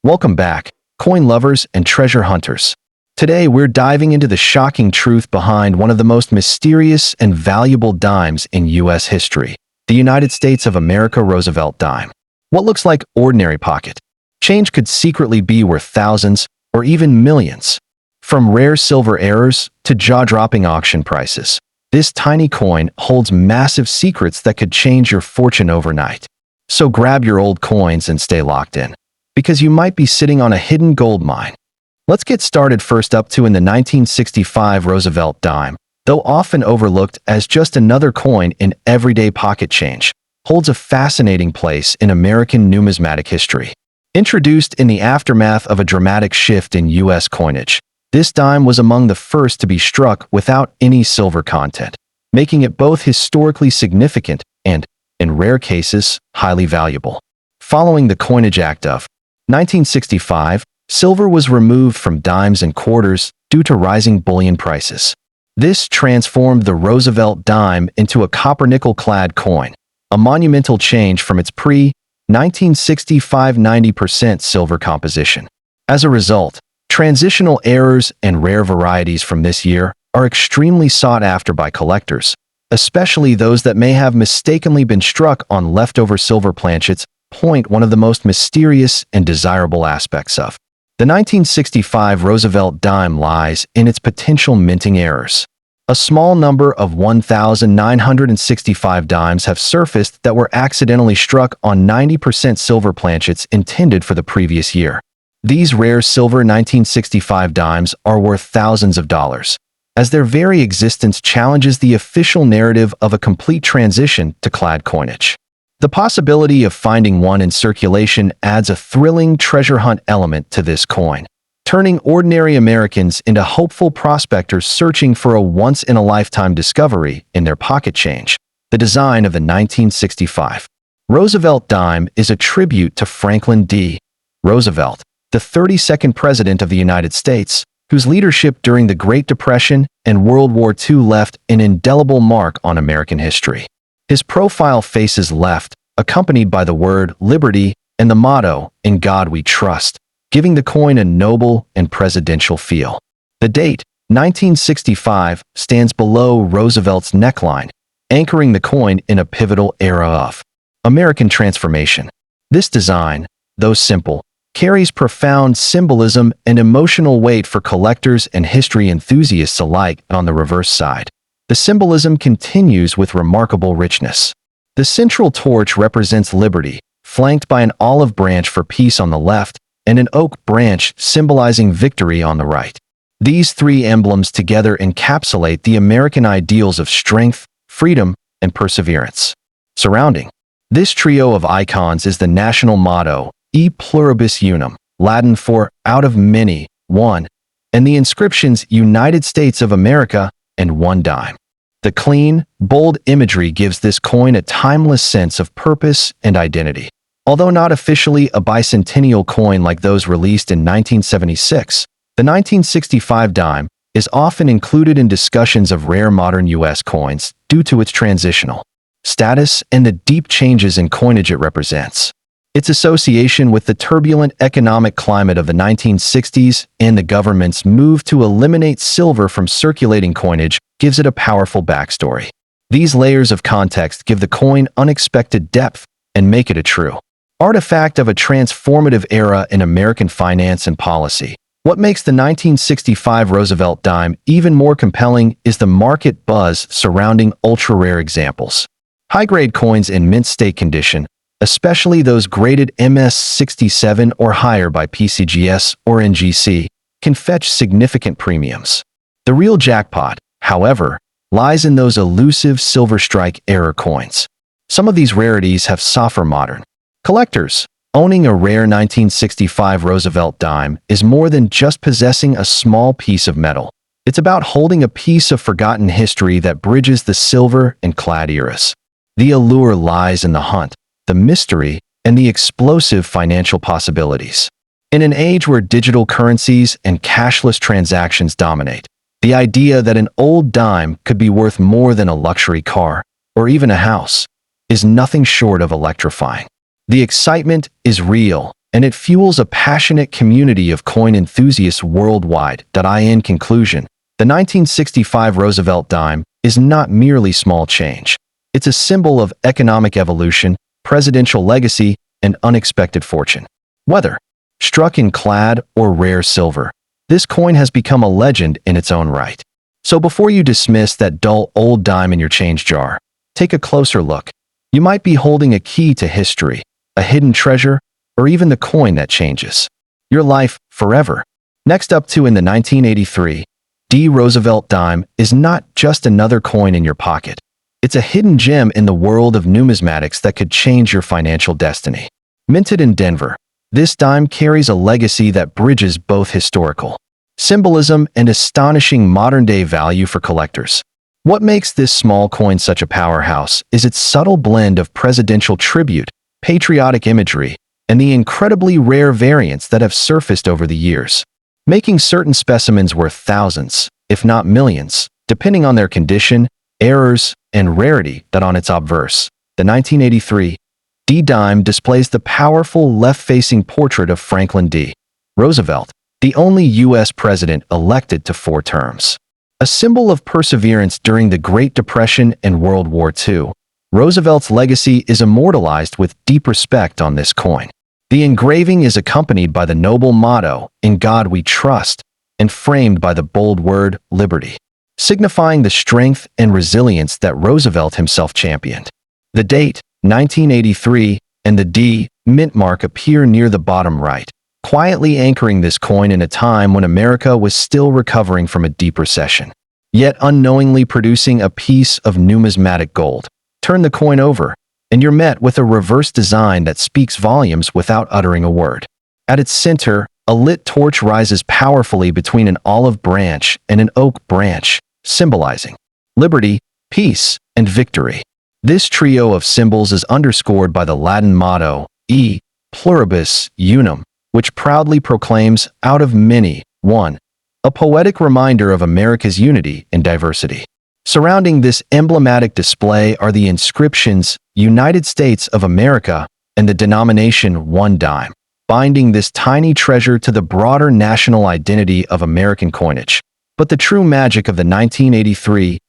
Welcome back, coin lovers and treasure hunters. Today we're diving into the shocking truth behind one of the most mysterious and valuable dimes in U.S. history, the United States of America Roosevelt dime. What looks like ordinary pocket change could secretly be worth thousands or even millions. From rare silver errors to jaw-dropping auction prices, this tiny coin holds massive secrets that could change your fortune overnight. So grab your old coins and stay locked in, because you might be sitting on a hidden gold mine. Let's get started. First up in the 1965 Roosevelt dime, though often overlooked as just another coin in everyday pocket change, holds a fascinating place in American numismatic history. Introduced in the aftermath of a dramatic shift in U.S. coinage, this dime was among the first to be struck without any silver content, making it both historically significant and, in rare cases, highly valuable. Following the Coinage Act of 1965, silver was removed from dimes and quarters due to rising bullion prices. This transformed the Roosevelt dime into a copper-nickel-clad coin, a monumental change from its pre-1965 90% silver composition. As a result, transitional errors and rare varieties from this year are extremely sought after by collectors, especially those that may have mistakenly been struck on leftover silver planchets. One of the most mysterious and desirable aspects of the 1965 Roosevelt dime lies in its potential minting errors. A small number of 1,965 dimes have surfaced that were accidentally struck on 90% silver planchets intended for the previous year. These rare silver 1965 dimes are worth thousands of dollars, as their very existence challenges the official narrative of a complete transition to clad coinage. The possibility of finding one in circulation adds a thrilling treasure hunt element to this coin, turning ordinary Americans into hopeful prospectors searching for a once-in-a-lifetime discovery in their pocket change. The design of the 1965 Roosevelt dime is a tribute to Franklin D. Roosevelt, the 32nd President of the United States, whose leadership during the Great Depression and World War II left an indelible mark on American history. His profile faces left, accompanied by the word liberty and the motto, "In God We Trust," giving the coin a noble and presidential feel. The date, 1965, stands below Roosevelt's neckline, anchoring the coin in a pivotal era of American transformation. This design, though simple, carries profound symbolism and emotional weight for collectors and history enthusiasts alike. On the reverse side, the symbolism continues with remarkable richness. The central torch represents liberty, flanked by an olive branch for peace on the left and an oak branch symbolizing victory on the right. These three emblems together encapsulate the American ideals of strength, freedom, and perseverance. Surrounding this trio of icons is the national motto, E pluribus unum, Latin for out of many, one, and the inscriptions United States of America and one dime. The clean, bold imagery gives this coin a timeless sense of purpose and identity. Although not officially a bicentennial coin like those released in 1976, the 1965 dime is often included in discussions of rare modern U.S. coins due to its transitional status and the deep changes in coinage it represents. Its association with the turbulent economic climate of the 1960s and the government's move to eliminate silver from circulating coinage gives it a powerful backstory. These layers of context give the coin unexpected depth and make it a true artifact of a transformative era in American finance and policy. What makes the 1965 Roosevelt dime even more compelling is the market buzz surrounding ultra-rare examples. High-grade coins in mint state condition, especially those graded MS67 or higher by PCGS or NGC, can fetch significant premiums. The real jackpot, however, lies in those elusive silver strike error coins. Some of these rarities have softer modern collectors. Owning a rare 1965 Roosevelt dime is more than just possessing a small piece of metal. It's about holding a piece of forgotten history that bridges the silver and clad eras. The allure lies in the hunt, the mystery, and the explosive financial possibilities. In an age where digital currencies and cashless transactions dominate, the idea that an old dime could be worth more than a luxury car, or even a house, is nothing short of electrifying. The excitement is real, and it fuels a passionate community of coin enthusiasts worldwide. In conclusion, the 1965 Roosevelt dime is not merely small change. It's a symbol of economic evolution, presidential legacy, and unexpected fortune. Whether struck in clad or rare silver, this coin has become a legend in its own right. So before you dismiss that dull old dime in your change jar, take a closer look. You might be holding a key to history, a hidden treasure, or even the coin that changes your life forever. Next up in the 1983 Roosevelt dime is not just another coin in your pocket. It's a hidden gem in the world of numismatics that could change your financial destiny. Minted in Denver, this dime carries a legacy that bridges both historical symbolism and astonishing modern-day value for collectors. What makes this small coin such a powerhouse is its subtle blend of presidential tribute, patriotic imagery, and the incredibly rare variants that have surfaced over the years, making certain specimens worth thousands, if not millions, depending on their condition, errors, and rarity. On its obverse, the 1983 dime displays the powerful left-facing portrait of Franklin D. Roosevelt, the only U.S. president elected to 4 terms. A symbol of perseverance during the Great Depression and World War II, Roosevelt's legacy is immortalized with deep respect on this coin. The engraving is accompanied by the noble motto, "In God We Trust," and framed by the bold word, "Liberty," signifying the strength and resilience that Roosevelt himself championed. The date, 1983, and the D mint mark appear near the bottom right, quietly anchoring this coin in a time when America was still recovering from a deep recession, yet unknowingly producing a piece of numismatic gold. Turn the coin over, and you're met with a reverse design that speaks volumes without uttering a word. At its center, a lit torch rises powerfully between an olive branch and an oak branch, symbolizing liberty, peace, and victory. This trio of symbols is underscored by the Latin motto, E pluribus unum, which proudly proclaims, "Out of many, one," a poetic reminder of America's unity in diversity. Surrounding this emblematic display are the inscriptions, "United States of America," and the denomination 1 dime, binding this tiny treasure to the broader national identity of American coinage. But the true magic of the 1983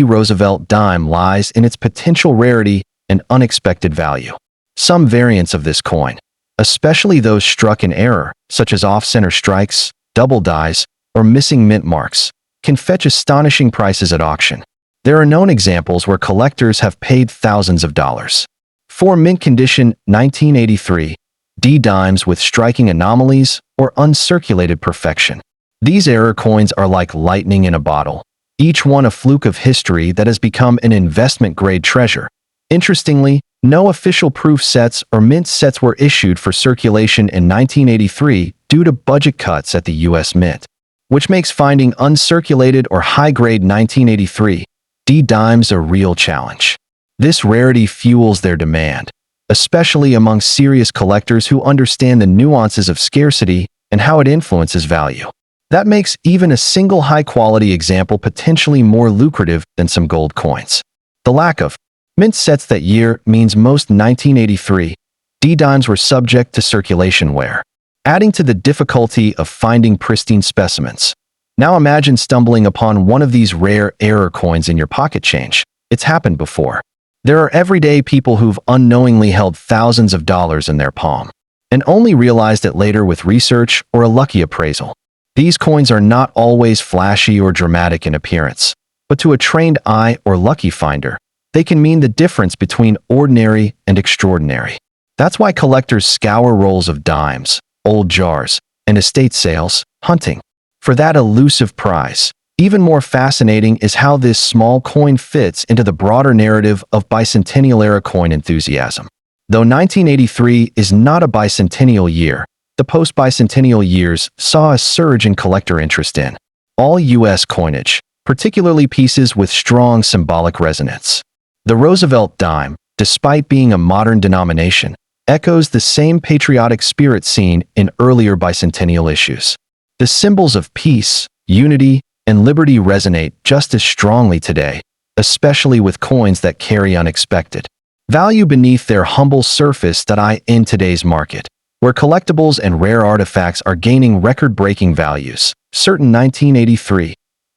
Roosevelt dime lies in its potential rarity and unexpected value. Some variants of this coin, especially those struck in error, such as off-center strikes, double dies, or missing mint marks, can fetch astonishing prices at auction. There are known examples where collectors have paid thousands of dollars for mint condition 1983 dimes with striking anomalies or uncirculated perfection. These error coins are like lightning in a bottle, each one a fluke of history that has become an investment-grade treasure. Interestingly, no official proof sets or mint sets were issued for circulation in 1983 due to budget cuts at the U.S. Mint, which makes finding uncirculated or high-grade 1983 dimes a real challenge. This rarity fuels their demand, especially among serious collectors who understand the nuances of scarcity and how it influences value. That makes even a single high-quality example potentially more lucrative than some gold coins. The lack of mint sets that year means most 1983 dimes were subject to circulation wear, adding to the difficulty of finding pristine specimens. Now imagine stumbling upon one of these rare error coins in your pocket change. It's happened before. There are everyday people who've unknowingly held thousands of dollars in their palm and only realized it later with research or a lucky appraisal. These coins are not always flashy or dramatic in appearance, but to a trained eye or lucky finder, they can mean the difference between ordinary and extraordinary. That's why collectors scour rolls of dimes, old jars, and estate sales, hunting for that elusive prize. Even more fascinating is how this small coin fits into the broader narrative of bicentennial-era coin enthusiasm. Though 1983 is not a bicentennial year, the post-bicentennial years saw a surge in collector interest in all U.S. coinage, particularly pieces with strong symbolic resonance. The Roosevelt dime, despite being a modern denomination, echoes the same patriotic spirit seen in earlier bicentennial issues. The symbols of peace, unity, and liberty resonate just as strongly today, especially with coins that carry unexpected value beneath their humble surface in today's market. where collectibles and rare artifacts are gaining record-breaking values. Certain 1983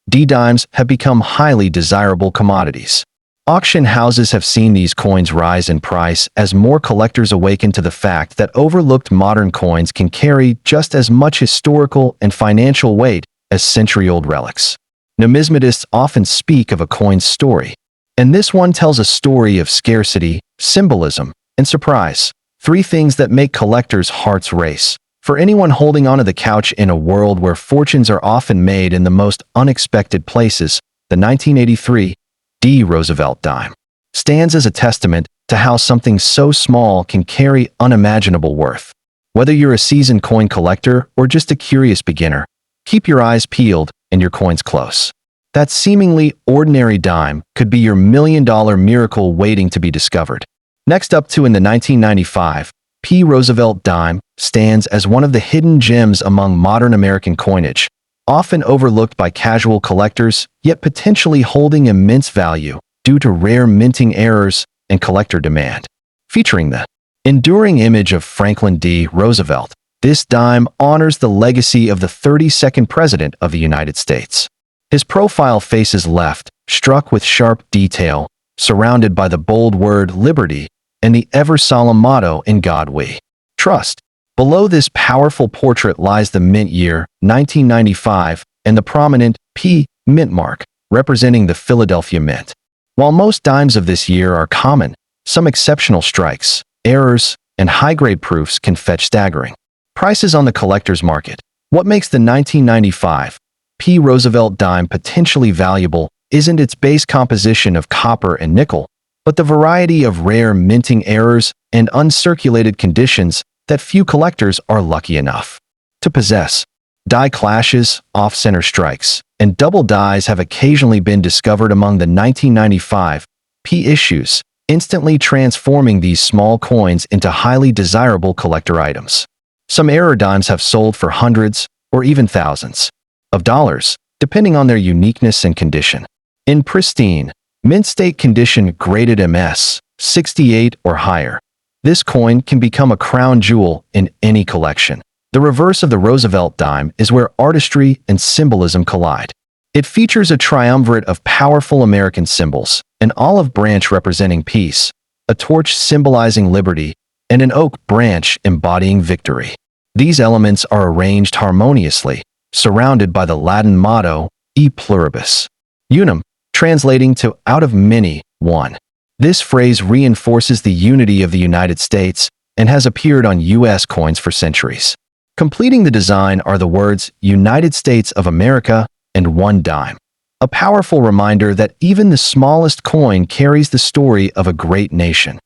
D dimes have become highly desirable commodities. Auction houses have seen these coins rise in price as more collectors awaken to the fact that overlooked modern coins can carry just as much historical and financial weight as century-old relics. Numismatists often speak of a coin's story, and this one tells a story of scarcity, symbolism, and surprise. Three things that make collectors' hearts race. For anyone holding onto the couch in a world where fortunes are often made in the most unexpected places, the 1983 D Roosevelt dime stands as a testament to how something so small can carry unimaginable worth. Whether you're a seasoned coin collector or just a curious beginner, keep your eyes peeled and your coins close. That seemingly ordinary dime could be your million-dollar miracle waiting to be discovered. Next up in the 1995 P. Roosevelt dime stands as one of the hidden gems among modern American coinage, often overlooked by casual collectors, yet potentially holding immense value due to rare minting errors and collector demand. Featuring the enduring image of Franklin D. Roosevelt, this dime honors the legacy of the 32nd President of the United States. His profile faces left, struck with sharp detail, surrounded by the bold word liberty and the ever-solemn motto "In God We Trust." Below this powerful portrait lies the mint year, 1995, and the prominent P mint mark, representing the Philadelphia Mint. While most dimes of this year are common, some exceptional strikes, errors, and high-grade proofs can fetch staggering prices on the collector's market. What makes the 1995 P. Roosevelt dime potentially valuable isn't its base composition of copper and nickel, but the variety of rare minting errors and uncirculated conditions that few collectors are lucky enough to possess. Die clashes, off-center strikes, and double dies have occasionally been discovered among the 1995 P issues, instantly transforming these small coins into highly desirable collector items. Some error dimes have sold for hundreds or even thousands of dollars, depending on their uniqueness and condition. In pristine, mint state condition graded MS 68 or higher, this coin can become a crown jewel in any collection. The reverse of the Roosevelt dime is where artistry and symbolism collide. It features a triumvirate of powerful American symbols, an olive branch representing peace, a torch symbolizing liberty, and an oak branch embodying victory. These elements are arranged harmoniously, surrounded by the Latin motto, E pluribus unum, translating to out of many, one. This phrase reinforces the unity of the United States and has appeared on U.S. coins for centuries. Completing the design are the words United States of America and one dime, a powerful reminder that even the smallest coin carries the story of a great nation.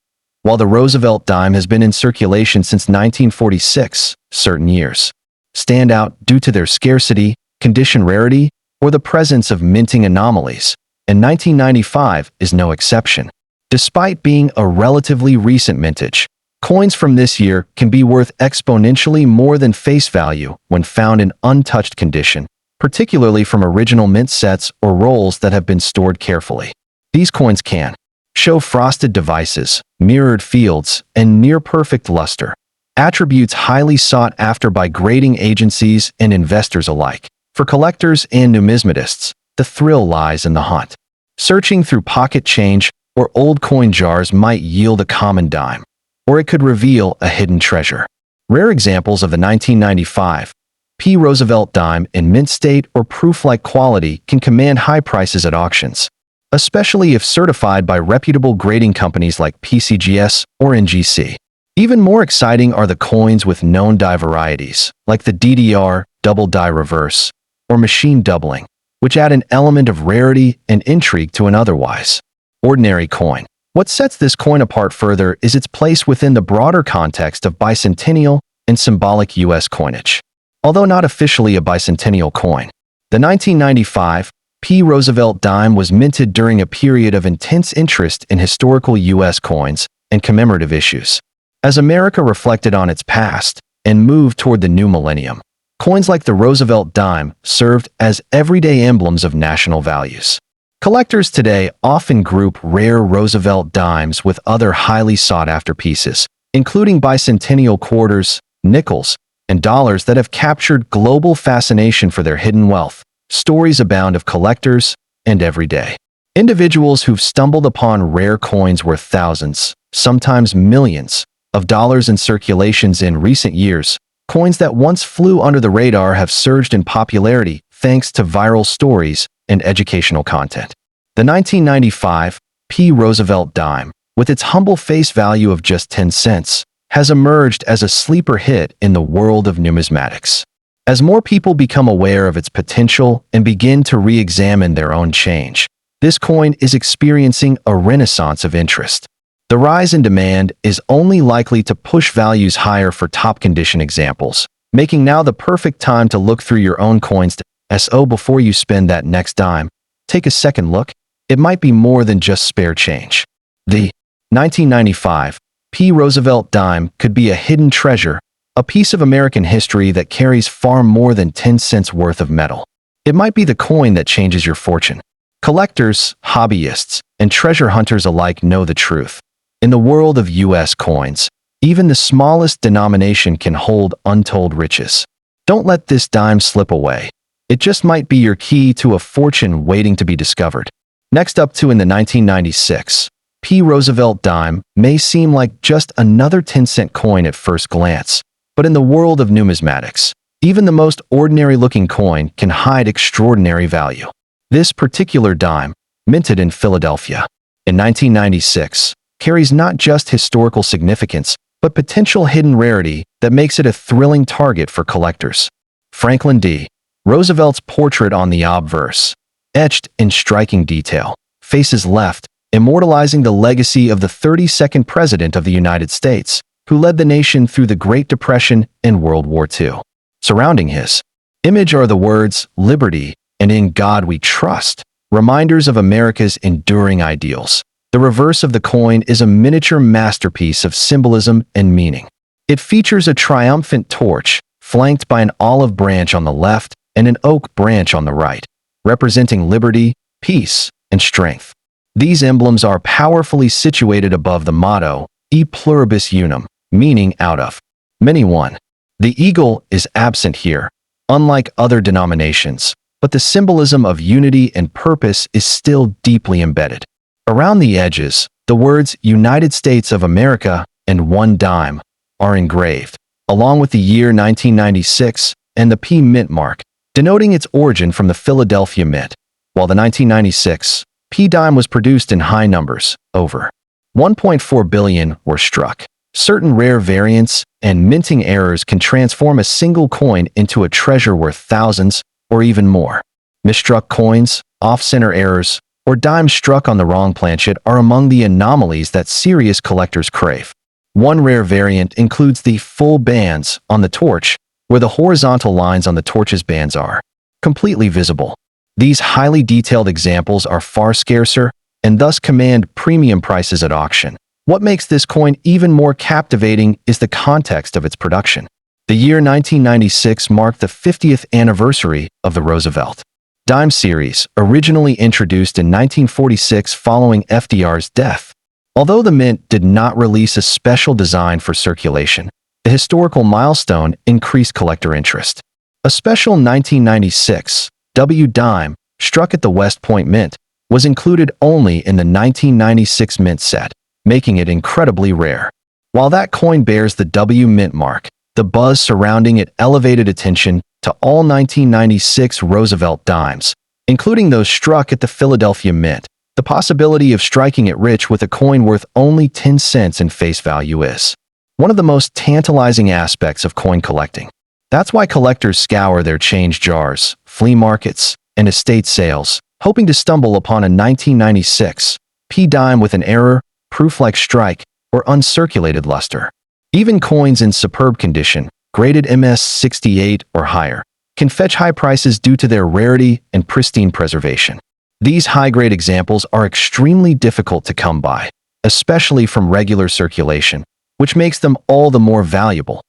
While the Roosevelt dime has been in circulation since 1946, certain years stand out due to their scarcity, condition rarity, or the presence of minting anomalies, and 1995 is no exception. Despite being a relatively recent mintage, coins from this year can be worth exponentially more than face value when found in untouched condition, particularly from original mint sets or rolls that have been stored carefully. These coins can show frosted devices, mirrored fields, and near-perfect luster, attributes highly sought after by grading agencies and investors alike. For collectors and numismatists, the thrill lies in the hunt. Searching through pocket change or old coin jars might yield a common dime, or it could reveal a hidden treasure. Rare examples of the 1995 P. Roosevelt dime in mint state or proof-like quality can command high prices at auctions, especially if certified by reputable grading companies like PCGS or NGC. Even more exciting are the coins with known die varieties, like the DDR, double die reverse, or machine doubling, which add an element of rarity and intrigue to an otherwise ordinary coin. What sets this coin apart further is its place within the broader context of bicentennial and symbolic U.S. coinage. Although not officially a bicentennial coin, the 1995 P. Roosevelt dime was minted during a period of intense interest in historical U.S. coins and commemorative issues. As America reflected on its past and moved toward the new millennium, coins like the Roosevelt dime served as everyday emblems of national values. Collectors today often group rare Roosevelt dimes with other highly sought-after pieces, including bicentennial quarters, nickels, and dollars that have captured global fascination for their hidden wealth. Stories abound of collectors and everyday individuals who've stumbled upon rare coins worth thousands, sometimes millions, of dollars in circulations in recent years. Coins that once flew under the radar have surged in popularity thanks to viral stories and educational content. The 1995 P. Roosevelt dime, with its humble face value of just 10 cents, has emerged as a sleeper hit in the world of numismatics. As more people become aware of its potential and begin to re-examine their own change, this coin is experiencing a renaissance of interest. The rise in demand is only likely to push values higher for top-condition examples, making now the perfect time to look through your own coins. So before you spend that next dime, take a second look. It might be more than just spare change. The 1995 P. Roosevelt dime could be a hidden treasure, a piece of American history that carries far more than 10 cents worth of metal. It might be the coin that changes your fortune. Collectors, hobbyists, and treasure hunters alike know the truth. In the world of U.S. coins, even the smallest denomination can hold untold riches. Don't let this dime slip away. It just might be your key to a fortune waiting to be discovered. Next up in the 1996 P. Roosevelt dime may seem like just another 10-cent coin at first glance, but in the world of numismatics, even the most ordinary-looking coin can hide extraordinary value. This particular dime, minted in Philadelphia in 1996, carries not just historical significance, but potential hidden rarity that makes it a thrilling target for collectors. Franklin D. Roosevelt's portrait on the obverse, etched in striking detail, faces left, immortalizing the legacy of the 32nd President of the United States, who led the nation through the Great Depression and World War II. Surrounding his image are the words, "Liberty," and "In God We Trust," reminders of America's enduring ideals. The reverse of the coin is a miniature masterpiece of symbolism and meaning. It features a triumphant torch, flanked by an olive branch on the left and an oak branch on the right, representing liberty, peace, and strength. These emblems are powerfully situated above the motto, E pluribus unum, meaning out of many one. The eagle is absent here, unlike other denominations, but the symbolism of unity and purpose is still deeply embedded. Around the edges, the words United States of America and one dime are engraved, along with the year 1996 and the P mint mark, denoting its origin from the Philadelphia Mint. While the 1996 P dime was produced in high numbers, over 1.4 billion were struck. Certain rare variants and minting errors can transform a single coin into a treasure worth thousands or even more. Misstruck coins, off-center errors, or dimes struck on the wrong planchet are among the anomalies that serious collectors crave. One rare variant includes the full bands on the torch, where the horizontal lines on the torch's bands are completely visible. These highly detailed examples are far scarcer and thus command premium prices at auction. What makes this coin even more captivating is the context of its production. The year 1996 marked the 50th anniversary of the Roosevelt dime series, originally introduced in 1946 following FDR's death. Although the mint did not release a special design for circulation, the historical milestone increased collector interest. A special 1996 W dime, struck at the West Point Mint, was included only in the 1996 mint set, making it incredibly rare. While that coin bears the W mint mark, the buzz surrounding it elevated attention to all 1996 Roosevelt dimes, including those struck at the Philadelphia Mint. The possibility of striking it rich with a coin worth only 10 cents in face value is one of the most tantalizing aspects of coin collecting. That's why collectors scour their change jars, flea markets, and estate sales, hoping to stumble upon a 1996 P dime with an error, proof-like strike, or uncirculated luster. Even coins in superb condition, graded MS-68 or higher, can fetch high prices due to their rarity and pristine preservation. These high-grade examples are extremely difficult to come by, especially from regular circulation, which makes them all the more valuable.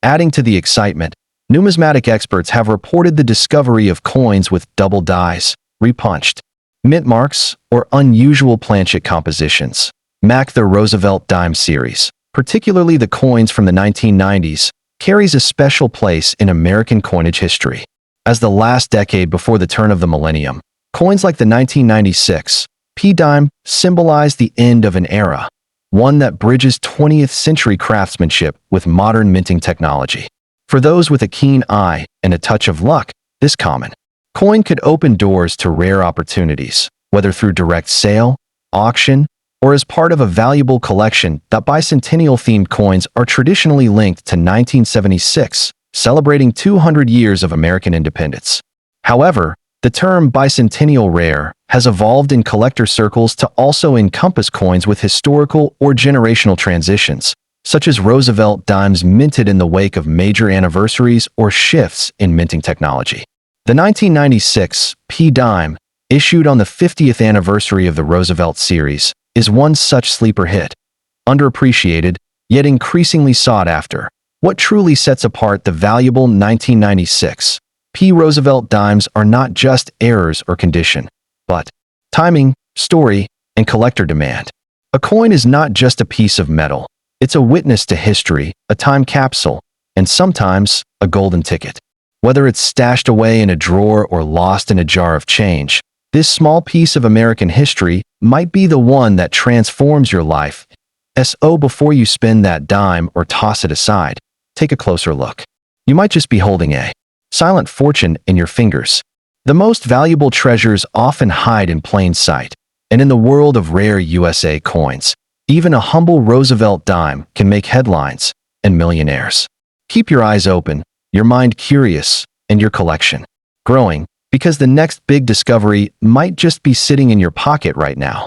Adding to the excitement, numismatic experts have reported the discovery of coins with double dies, repunched mint marks, or unusual planchet compositions. Mac the Roosevelt dime series, particularly the coins from the 1990s, carries a special place in American coinage history. As the last decade before the turn of the millennium, coins like the 1996 P-dime symbolize the end of an era, one that bridges 20th century craftsmanship with modern minting technology. For those with a keen eye and a touch of luck, this common coin could open doors to rare opportunities, whether through direct sale, auction, or as part of a valuable collection. That bicentennial-themed coins are traditionally linked to 1976, celebrating 200 years of American independence. However, the term bicentennial rare has evolved in collector circles to also encompass coins with historical or generational transitions, such as Roosevelt dimes minted in the wake of major anniversaries or shifts in minting technology. The 1996 P-dime, issued on the 50th anniversary of the Roosevelt series, is one such sleeper hit. Underappreciated, yet increasingly sought after. What truly sets apart the valuable 1996 P. Roosevelt dimes are not just errors or condition, but timing, story, and collector demand. A coin is not just a piece of metal. It's a witness to history, a time capsule, and sometimes a golden ticket. Whether it's stashed away in a drawer or lost in a jar of change, this small piece of American history might be the one that transforms your life. So before you spend that dime or toss it aside, take a closer look. You might just be holding a silent fortune in your fingers. The most valuable treasures often hide in plain sight, and in the world of rare USA coins, even a humble Roosevelt dime can make headlines and millionaires. Keep your eyes open, your mind curious, and your collection growing, because the next big discovery might just be sitting in your pocket right now.